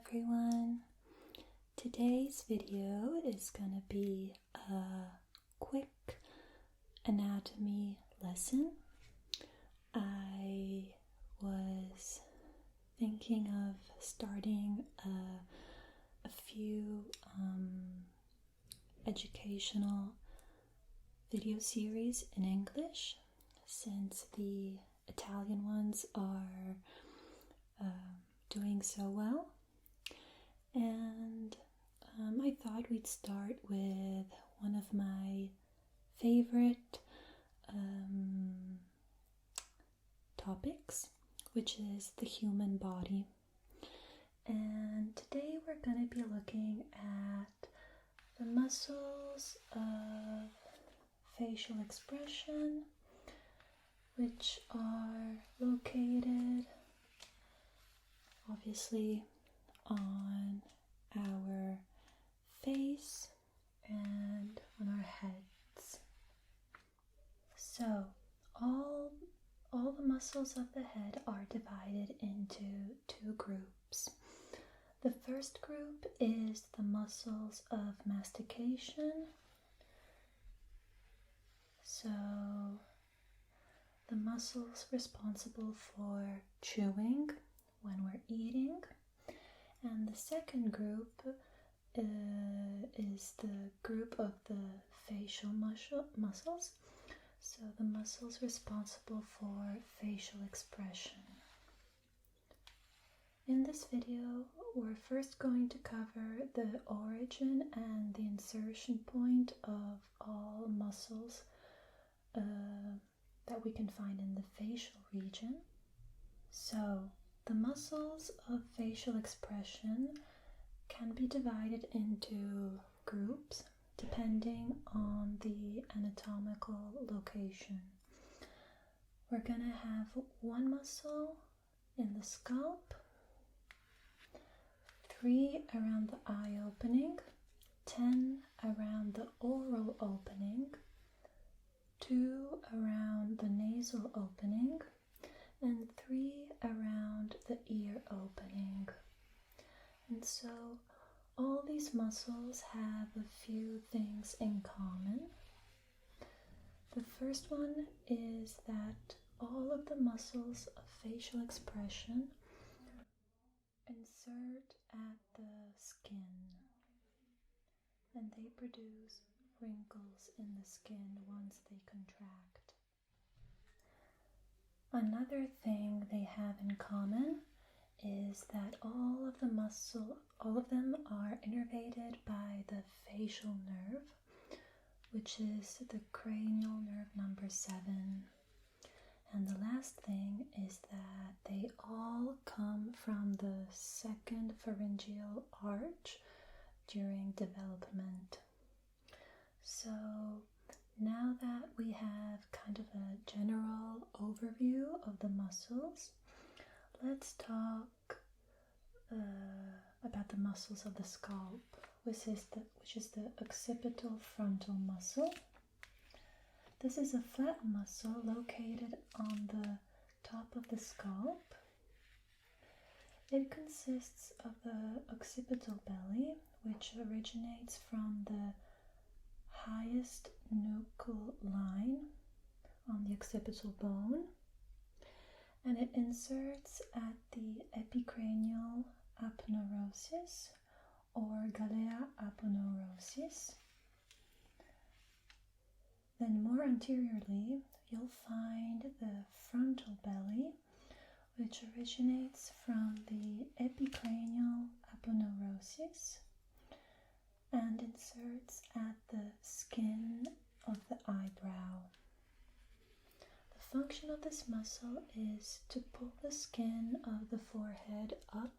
everyone. Today's video is going to be a quick anatomy lesson. I was thinking of starting a few educational video series in English since the Italian ones are doing so well, and I thought we'd start with one of my favorite topics, which is the human body. And today we're going to be looking at the muscles of facial expression, which are located obviously on our face and on our heads. So all the muscles of the head are divided into two groups. The first group is the muscles of mastication. So the muscles responsible for chewing when we're eating, and the second group is the group of the facial muscles, so the muscles responsible for facial expression. In this video, we're first going to cover the origin and the insertion point of all muscles that we can find in the facial region. So the muscles of facial expression can be divided into groups depending on the anatomical location. We're going to have one muscle in the scalp, 3 around the eye opening, 10 around the oral opening, 2 around the nasal opening, and 3 around the ear opening. And so all these muscles have a few things in common. The first one is that all of the muscles of facial expression insert at the skin, and they produce wrinkles in the skin once they contract. Another thing they have in common is that all of them are innervated by the facial nerve, which is the cranial nerve number 7. And the last thing is that they all come from the second pharyngeal arch during development. So now that we have kind of a general overview of the muscles, let's talk about the muscles of the scalp, which is the occipital frontal muscle. This is a flat muscle located on the top of the scalp. It consists of the occipital belly, which originates from the highest nuchal line on the occipital bone, and it inserts at the epicranial aponeurosis or galea aponeurosis. Then more anteriorly, you'll find the frontal belly, which originates from the epicranial aponeurosis and inserts at the skin of the eyebrow. The function of this muscle is to pull the skin of the forehead up,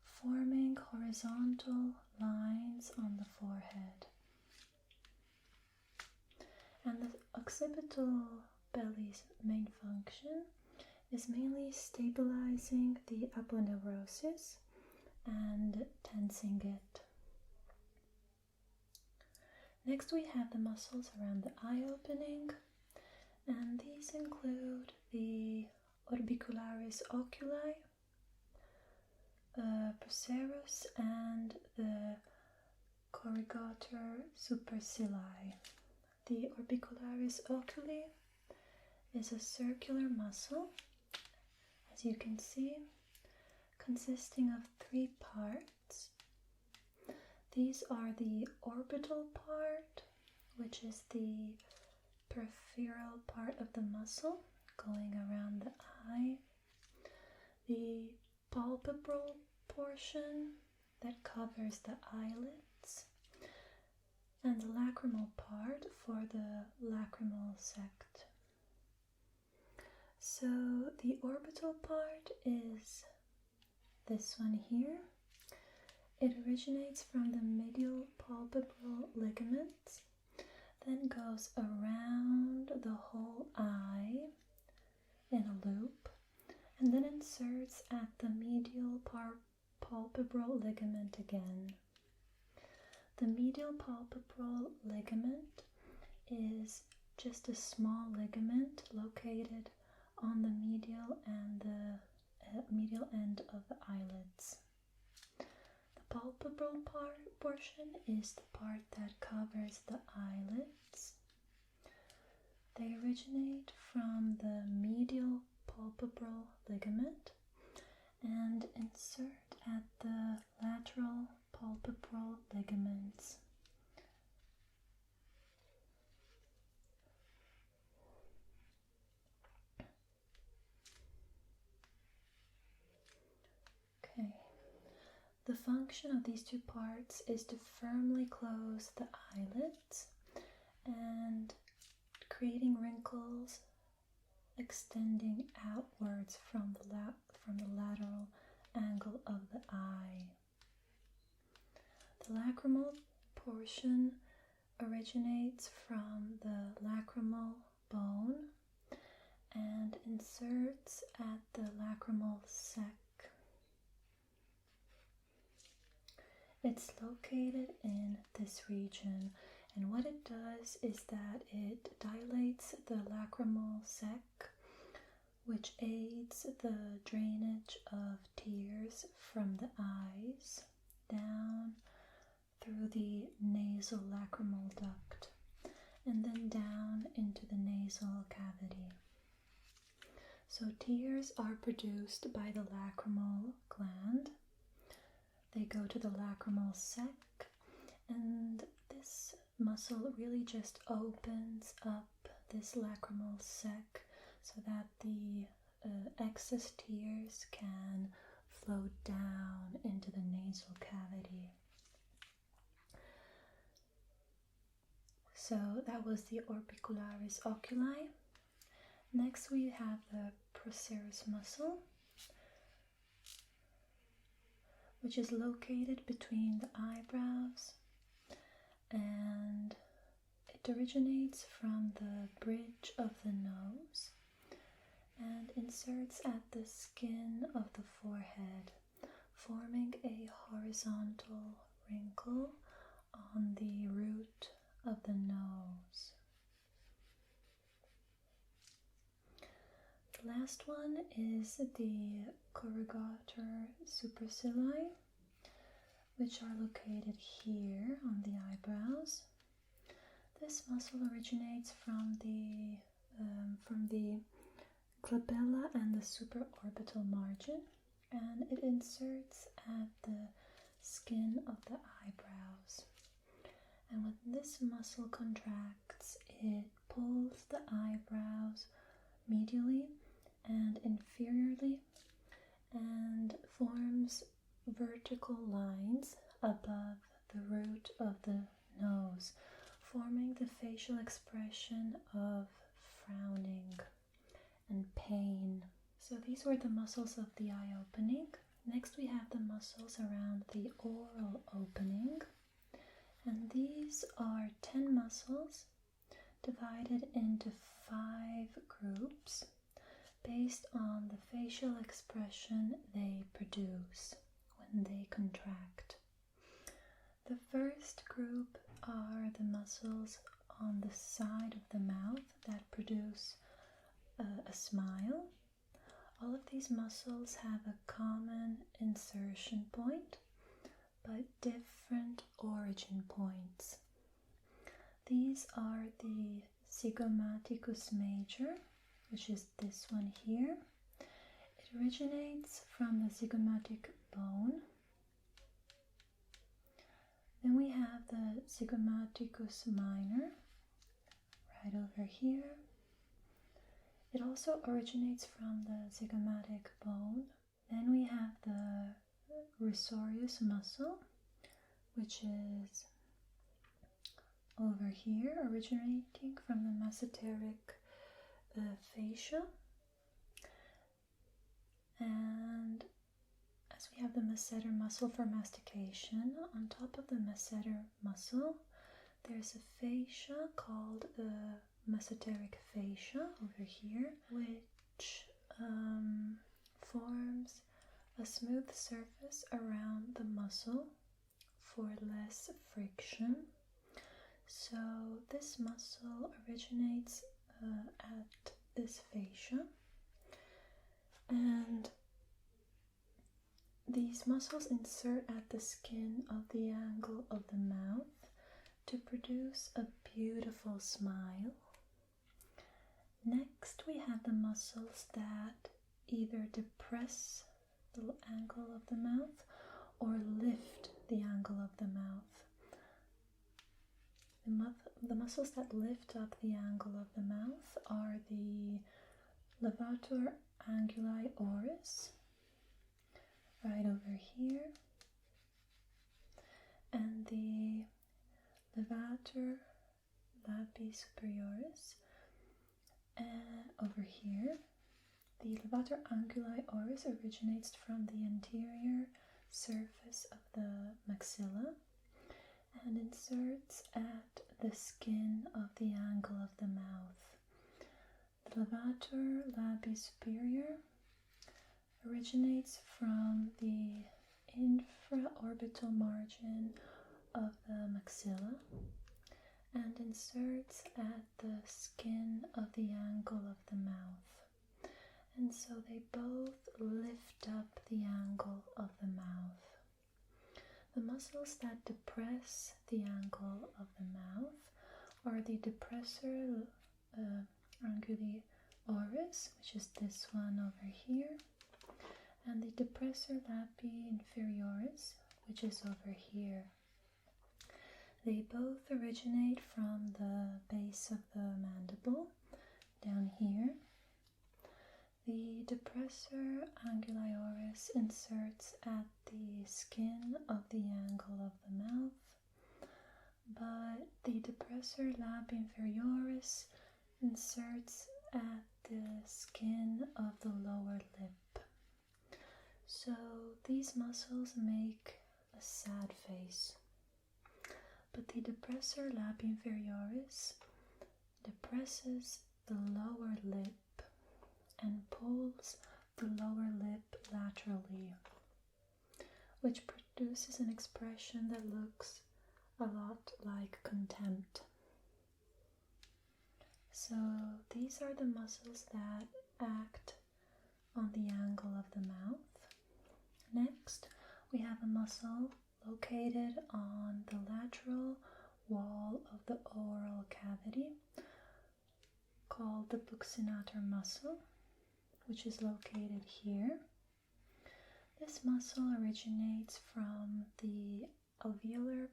forming horizontal lines on the forehead. And the occipital belly's main function is mainly stabilizing the aponeurosis and tensing it. Next we have the muscles around the eye opening, and these include the orbicularis oculi, procerus and the corrugator supercilii. The orbicularis oculi is a circular muscle, as you can see, consisting of 3 parts. These are the orbital part, which is the peripheral part of the muscle going around the eye, the palpebral portion that covers the eyelids, and the lacrimal part for the lacrimal sect. So the orbital part is this one here. It originates from the medial palpebral ligaments, then goes around the whole eye in a loop, and then inserts at the medial palpebral ligament again. The medial palpebral ligament is just a small ligament located on the medial and the medial end of the eyelids. The palpebral portion is the part that covers the eyelids. They originate from the medial palpebral ligament and insert at the lateral palpebral ligaments. Okay. The function of these 2 parts is to firmly close the eyelids and creating wrinkles extending outwards from the lateral angle of the eye. The lacrimal portion originates from the lacrimal bone and inserts at the lacrimal sec. It's located in this region, and what it does is that it dilates the lacrimal sec, which aids the drainage of tears from the eyes down through the nasal lacrimal duct and then down into the nasal cavity. So tears are produced by the lacrimal gland. They go to the lacrimal sec, and this muscle really just opens up this lacrimal sec so that the excess tears can flow down into the nasal cavity. So that was the orbicularis oculi. Next we have the procerus muscle, which is located between the eyebrows, and it originates from the bridge of the nose and inserts at the skin of the forehead, forming a horizontal wrinkle on the root of the nose. The last one is the corrugator supercilii, which are located here on the eyebrows. This muscle originates from the glabella and the supraorbital margin, and it inserts at the skin of the eyebrows. And when this muscle contracts, it pulls the eyebrows medially and inferiorly and forms vertical lines above the root of the nose, forming the facial expression of frowning and pain. So these were the muscles of the eye opening. Next we have the muscles around the oral opening, and these are 10 muscles divided into 5 groups based on the facial expression they produce when they contract. The first group are the muscles on the side of the mouth that produce a smile. All of these muscles have a common insertion point, but different origin points. These are the zygomaticus major, which is this one here. It originates from the zygomatic bone. Then we have the zygomaticus minor, right over here. It also originates from the zygomatic bone. Then we have the risorius muscle, which is over here, originating from the mesenteric fascia. And as we have the masseter muscle for mastication, on top of the masseter muscle, there's a fascia called the mesenteric fascia over here, which forms a smooth surface around the muscle for less friction. So this muscle originates at this fascia, and these muscles insert at the skin of the angle of the mouth to produce a beautiful smile. Next, we have the muscles that either depress the angle of the mouth or lift the angle of the mouth. The muscles that lift up the angle of the mouth are the levator anguli oris, right over here, and the levator labii superioris over here. The levator anguli oris originates from the anterior surface of the maxilla and inserts at the skin of the angle of the mouth. The levator labii superior originates from the infraorbital margin of the maxilla and inserts at the skin of the angle of the mouth. And so they both lift up the angle of the mouth. The muscles that depress the angle of the mouth are the depressor anguli oris, which is this one over here, and the depressor labii inferioris, which is over here. They both originate from the base of the mandible, down here. The depressor anguli oris inserts at the skin of the angle of the mouth, but the depressor labii inferioris inserts at the skin of the lower lip. So these muscles make a sad face. But the depressor labii inferioris depresses the lower lip and pulls the lower lip laterally, which produces an expression that looks a lot like contempt. So these are the muscles that act on the angle of the mouth. Next, we have a muscle located on the lateral wall of the oral cavity called the buccinator muscle, which is located here. This muscle originates from the alveolar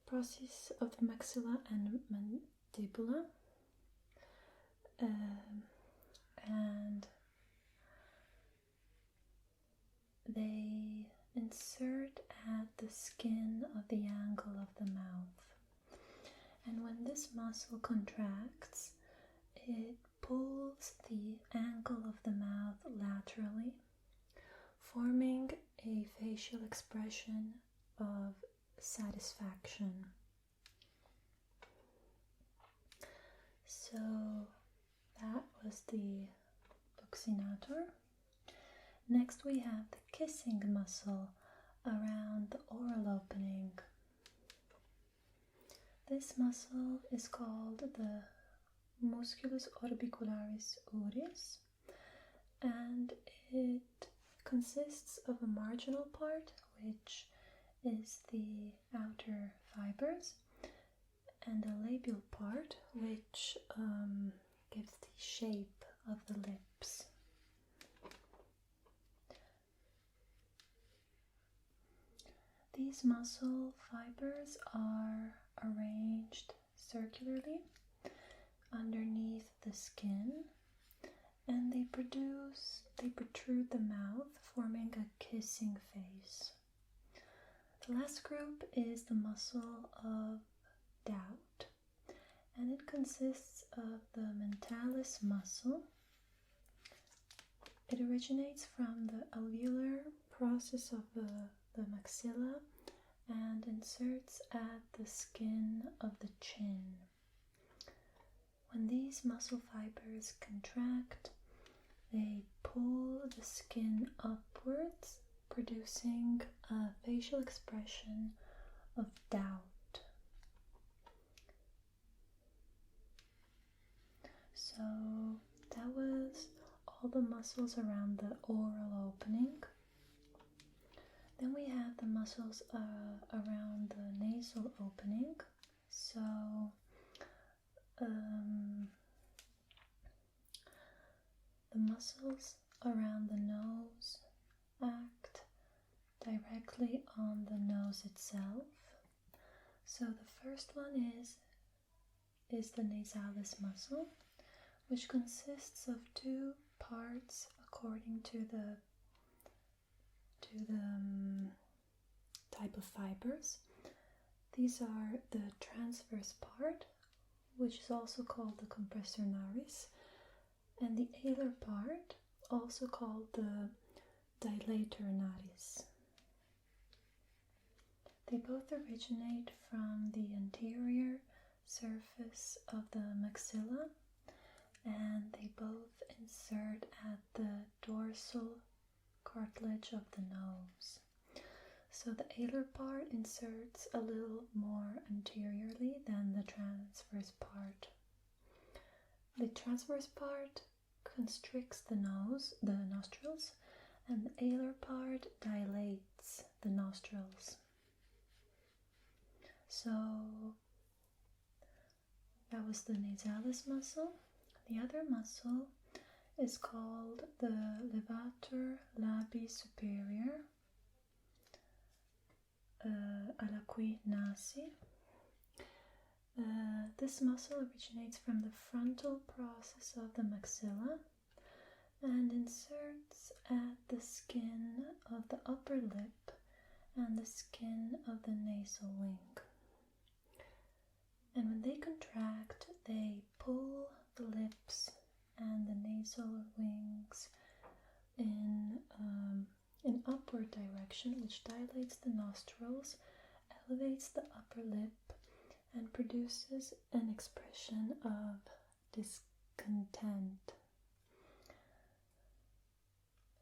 process of the maxilla and mandibula, and they insert at the skin of the angle of the mouth. And when this muscle contracts, it pulls the angle of the mouth laterally, forming a facial expression of satisfaction. So that was the buccinator. Next we have the kissing muscle around the oral opening. This muscle is called the musculus orbicularis oris, and it consists of a marginal part, which is the outer fibers, and a labial part, which gives the shape of the lips. These muscle fibers are arranged circularly underneath the skin, and they protrude the mouth, forming a kissing face. The last group is the muscle of doubt, and it consists of the mentalis muscle. It originates from the alveolar process of the maxilla and inserts at the skin of the chin. When these muscle fibers contract, they pull the skin upwards, producing a facial expression of doubt. So that was all the muscles around the oral opening. Then we have the muscles around the nasal opening. So the muscles around the nose act directly on the nose itself. So the first one is the nasalis muscle, which consists of two parts according to the type of fibers. These are the transverse part, which is also called the compressor naris, and the alar part, also called the dilator naris. They both originate from the anterior surface of the maxilla, and they both insert at the dorsal cartilage of the nose. So the alar part inserts a little more anteriorly than the transverse part. The transverse part constricts the nostrils, and the alar part dilates the nostrils. So that was the nasalis muscle. The other muscle is called the levator labii superior, alla qui nasi. This muscle originates from the frontal process of the maxilla and inserts at the skin of the upper lip and the skin of the nasal wing. And when they contract, they pull the lips and the nasal wings in upward direction, which dilates the nostrils, elevates the upper lip, and produces an expression of discontent.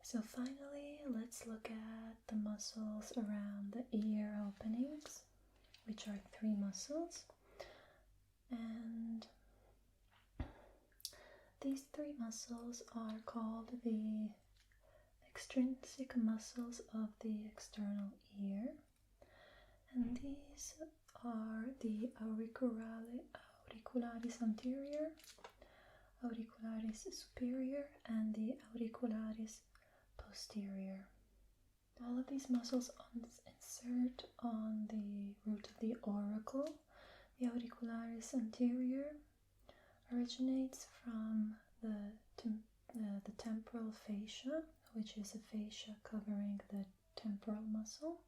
So finally, let's look at the muscles around the ear openings, which are 3 muscles. And these 3 muscles are called the extrinsic muscles of the external ear, and these are the auricularis anterior, auricularis superior, and the auricularis posterior. All of these muscles insert on the root of the auricle. The auricularis anterior originates from the temporal fascia, which is a fascia covering the temporal muscle.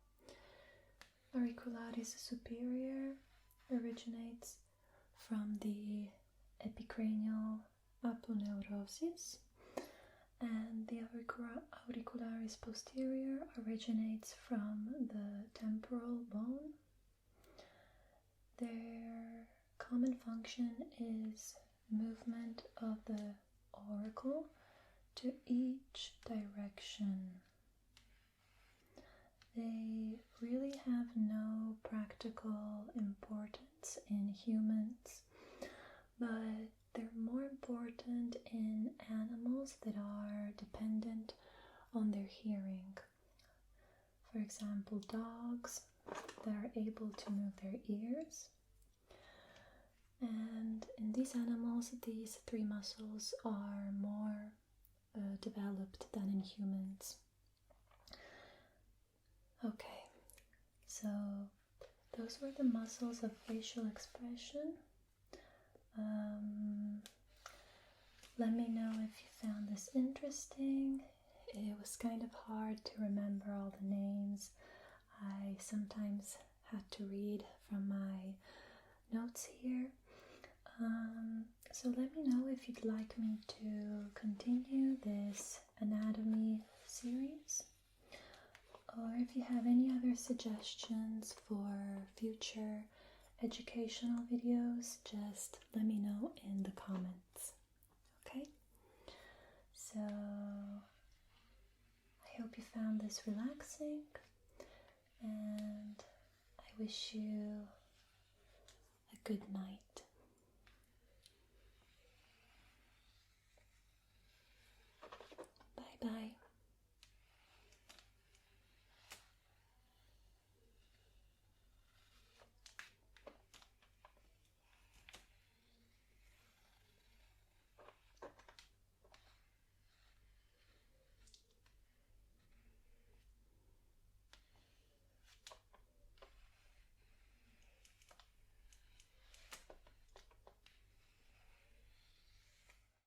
Auricularis superior originates from the epicranial aponeurosis, and the auricularis posterior originates from the temporal bone. Their common function is movement of the auricle to each direction. They really have no practical importance in humans, but they're more important in animals that are dependent on their hearing. For example, dogs, they're able to move their ears. And in these animals, these three muscles are more developed than in humans. Okay, so those were the muscles of facial expression. Let me know if you found this interesting. It was kind of hard to remember all the names. I sometimes had to read from my notes here. So let me know if you'd like me to continue this anatomy series, or if you have any other suggestions for future educational videos, just let me know in the comments. Okay? So I hope you found this relaxing, and I wish you a good night. Bye bye.